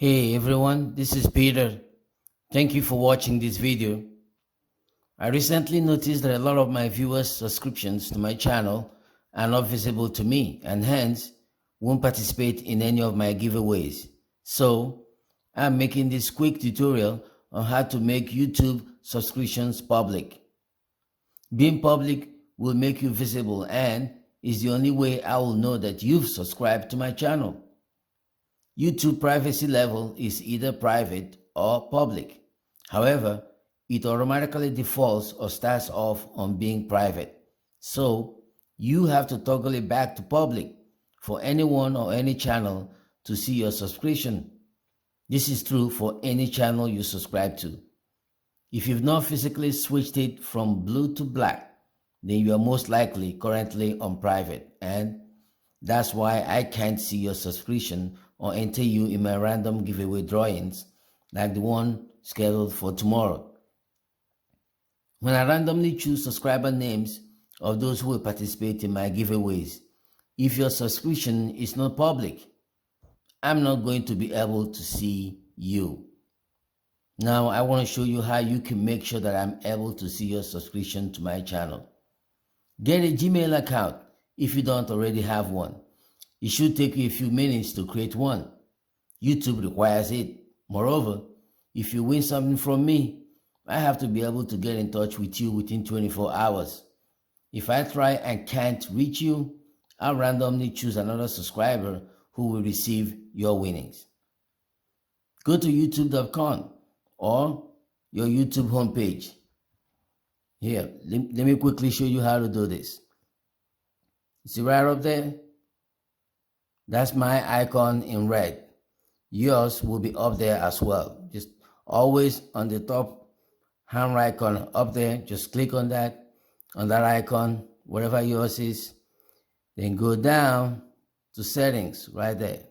Hey everyone, this is Peter. Thank you for watching this video. I recently noticed that a lot of my viewers' subscriptions to my channel are not visible to me and hence won't participate in any of my giveaways. So I'm making this quick tutorial on how to make YouTube subscriptions public. Being public will make you visible and is the only way I will know that you've subscribed to my channel. YouTube privacy level is either private or public. However, it automatically defaults or starts off on being private. So you have to toggle it back to public for anyone or any channel to see your subscription. This is true for any channel you subscribe to. If you've not physically switched it from blue to black, then you are most likely currently on private, and that's why I can't see your subscription or enter you in my random giveaway drawings like the one scheduled for tomorrow. When I randomly choose subscriber names of those who will participate in my giveaways, if your subscription is not public, I'm not going to be able to see you. Now I want to show you how you can make sure that I'm able to see your subscription to my channel. Get a Gmail account if you don't already have one. It should take you a few minutes to create one. YouTube requires it. Moreover, if you win something from me, I have to be able to get in touch with you within 24 hours. If I try and can't reach you, I'll randomly choose another subscriber who will receive your winnings. Go to youtube.com or your YouTube homepage. Here, let me quickly show you how to do this. See right up there? That's my icon in red. Yours will be up there as well. Just always on the top hand right corner up there, just click on that icon, wherever yours is. Then go down to settings right there.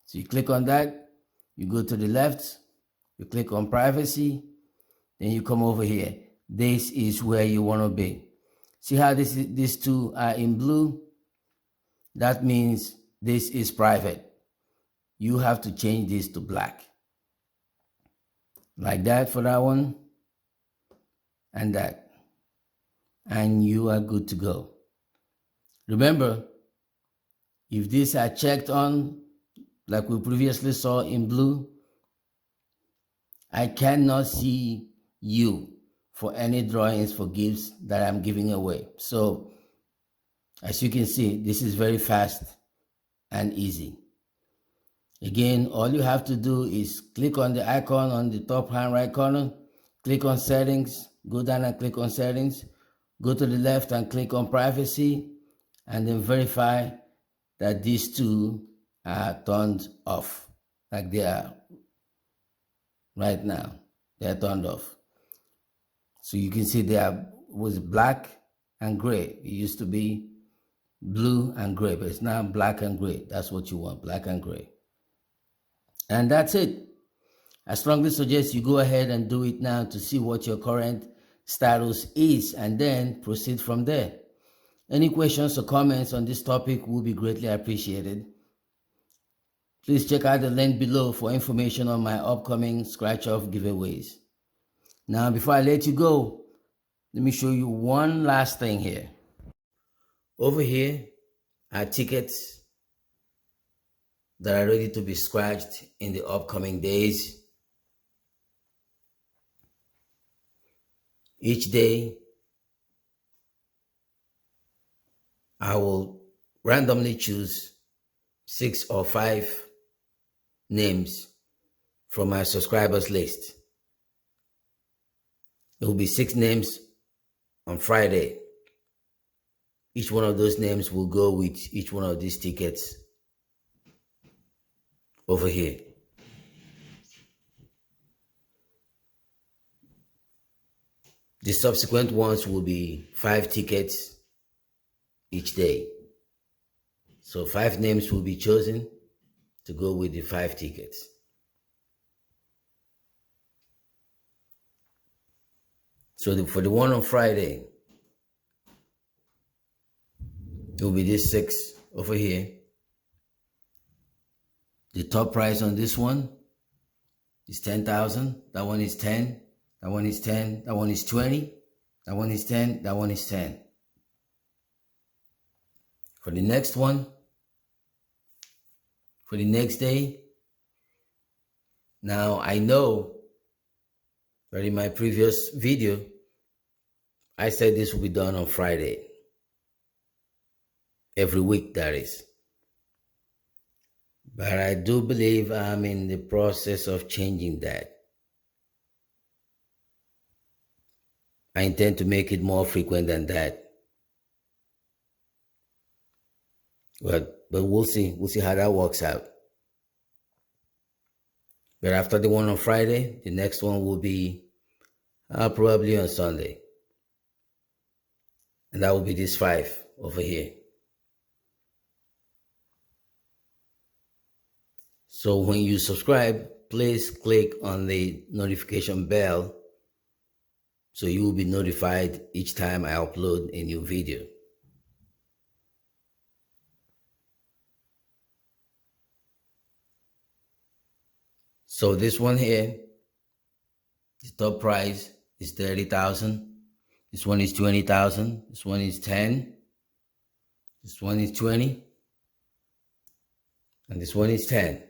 So you click on that, you go to the left, you click on privacy, then you come over here. This is where you want to be. See how these two are in blue? That means this is private. You have to change this to black. Like that for that one. And that. And you are good to go. Remember, if these are checked on, like we previously saw in blue, I cannot see you for any drawings for gifts that I'm giving away. So, as you can see, this is very fast and easy. Again, all you have to do is click on the icon on the top hand right corner, click on settings, go down and click on settings, go to the left and click on privacy, and then verify that these two are turned off, like they are right now. They're turned off. So you can see there was black and gray. It used to be blue and gray, but it's now black and gray. That's what you want, black and gray. And that's it. I strongly suggest you go ahead and do it now to see what your current status is and then proceed from there. Any questions or comments on this topic will be greatly appreciated. Please check out the link below for information on my upcoming scratch-off giveaways. Now, before I let you go, let me show you one last thing here. Over here are tickets that are ready to be scratched in the upcoming days. Each day, I will randomly choose 6 or 5 names from my subscribers list. It will be 6 names on Friday. Each one of those names will go with each one of these tickets over here. The subsequent ones will be 5 tickets each day. So 5 names will be chosen to go with the 5 tickets. So for the one on Friday, it will be this 6 over here. The top price on this one is 10,000. That one is 10. That one is 10. That one is 20. That one is 10. That one is 10. For the next one, for the next day, now I know that in my previous video, I said this will be done on Friday. Every week, that is. But I do believe I'm in the process of changing that. I intend to make it more frequent than that. But we'll see. We'll see how that works out. But after the one on Friday, the next one will be probably on Sunday. And that will be this 5 over here. So when you subscribe, please click on the notification bell so you will be notified each time I upload a new video. So this one here, the top price is 30,000. This one is 20,000. This one is 10. This one is 20. And this one is 10.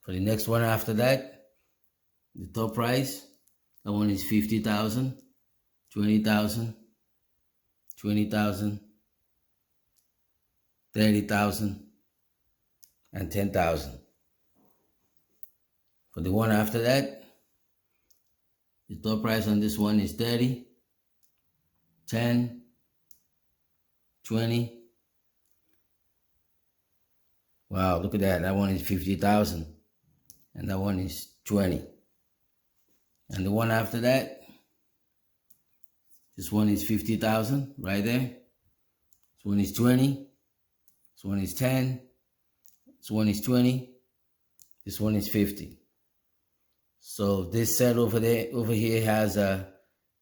For the next one after that, the top price, that one is 50,000, 20,000, 20,000, 30,000, and 10,000. For the one after that, the top price on this one is 30, 10, 20. Wow, look at that. That one is 50,000. And that one is 20. And the one after that, this one is 50,000 right there. This one is 20. This one is 10. This one is 20. This one is 50. So this set over here has a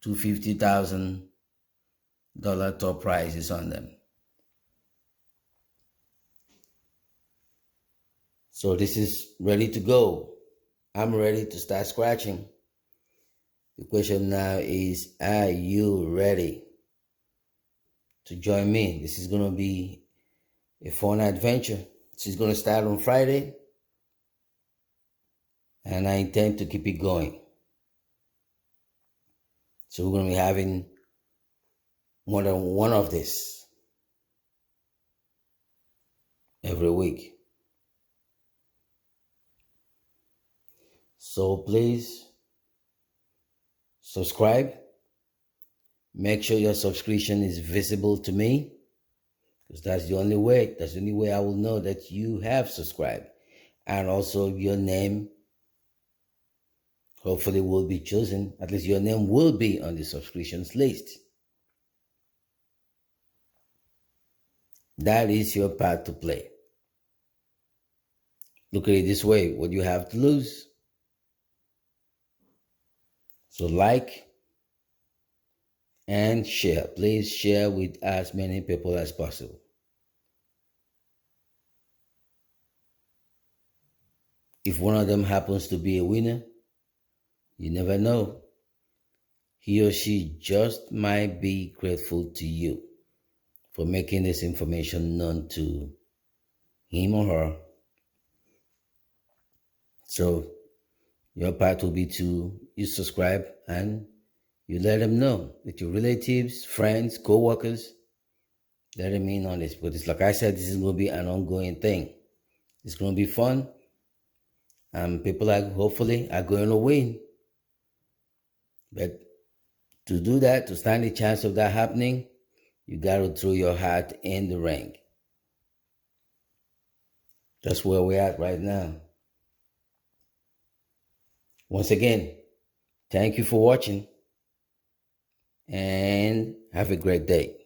$250,000 top prices on them. So this is ready to go. I'm ready to start scratching. The question now is, are you ready to join me? This is going to be a fun adventure. This is going to start on Friday, and I intend to keep it going. So we're going to be having more than one of this every week. So please subscribe. Make sure your subscription is visible to me, because that's the only way. That's the only way I will know that you have subscribed. And also your name hopefully will be chosen. At least your name will be on the subscriptions list. That is your part to play. Look at it this way. What do you have to lose? So like and share. Please share with as many people as possible. If one of them happens to be a winner, you never know. He or she just might be grateful to you for making this information known to him or her. So your part will be to you subscribe and you let them know that your relatives, friends, co-workers, let them in on this. But it's like I said, this is going to be an ongoing thing. It's going to be fun. And people hopefully are going to win. But to do that, to stand the chance of that happening, you got to throw your hat in the ring. That's where we're at right now. Once again, thank you for watching and have a great day.